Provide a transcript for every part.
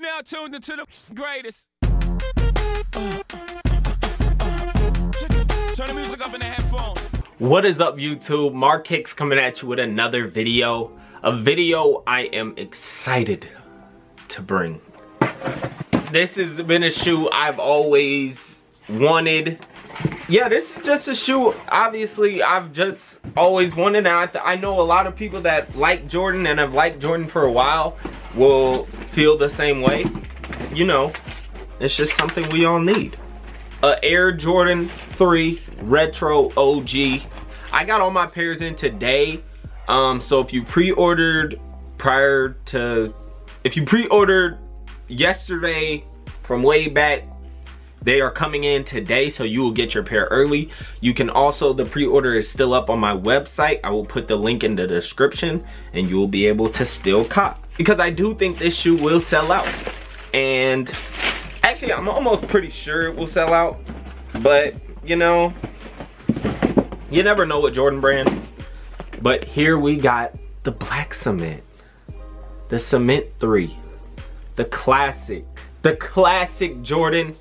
now tuned into the greatest. Turn the music up in the headphones. What is up, YouTube? Mark Hicks coming at you with another video. A video I am excited to bring. This has been a shoe I've always wanted. Yeah, this is just a shoe obviously I've just always wanted, and I know a lot of people that like Jordan and have liked Jordan for a while will feel the same way. You know, it's just something we all need. Air Jordan 3 Retro OG. I got all my pairs in today. So if you pre-ordered yesterday from way back, they are coming in today, so you will get your pair early. You can also, the pre-order is still up on my website. I will put the link in the description and you will be able to still cop, because I do think this shoe will sell out. And actually, I'm almost pretty sure it will sell out, but you know, you never know with Jordan Brand. But here we got the black cement, the Cement 3, the classic Jordan.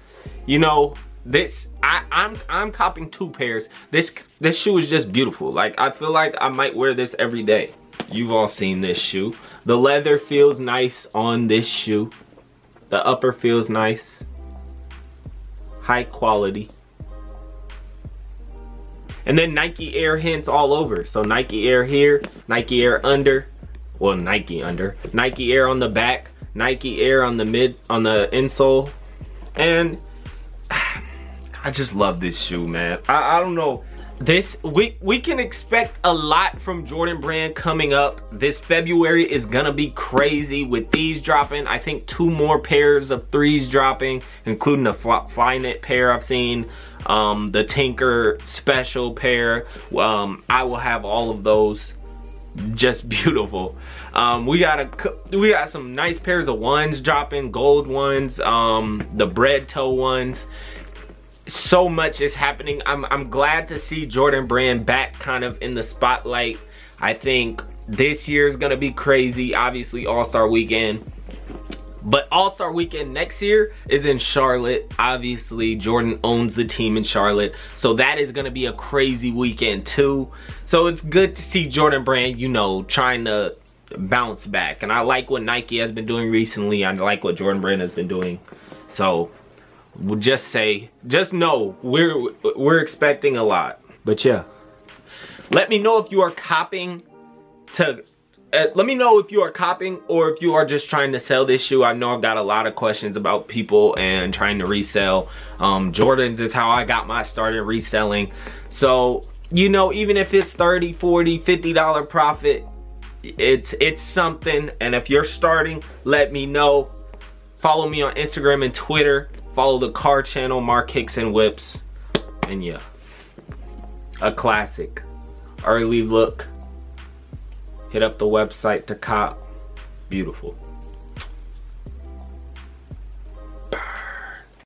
You know, this I'm copping 2 pairs. This shoe is just beautiful. Like, I feel like I might wear this every day. You've all seen this shoe. The leather feels nice on this shoe. The upper feels nice. High quality. And then Nike Air hints all over. So Nike Air here, Nike Air under, well, Nike under, Nike Air on the back, Nike Air on the insole. And I just love this shoe, man. I don't know. This, we can expect a lot from Jordan Brand coming up. This February is gonna be crazy with these dropping. I think 2 more pairs of 3s dropping, including the Flyknit pair I've seen, the Tinker special pair. I will have all of those. Just beautiful. We got some nice pairs of ones dropping, gold ones, the bread toe ones. So much is happening. I'm glad to see Jordan Brand back kind of in the spotlight. I think this year is gonna be crazy. Obviously All-Star Weekend, but All-Star Weekend next year is in Charlotte. Obviously Jordan owns the team in Charlotte, so that is gonna be a crazy weekend too. So it's good to see Jordan Brand, you know, trying to bounce back. And I like what Nike has been doing recently. I like what Jordan Brand has been doing. So we'll just know we're expecting a lot. But yeah, let me know if you are copping let me know if you are copping or if you are just trying to sell this shoe. I know I've got a lot of questions about people and trying to resell. Jordans is how I got my start in reselling. So, you know, even if it's $30, $40, $50 profit, it's something. And if you're starting, let me know. Follow me on Instagram and Twitter. Follow the car channel, Mark Hicks and Whips. And yeah, a classic. Early look. Hit up the website to cop. Beautiful.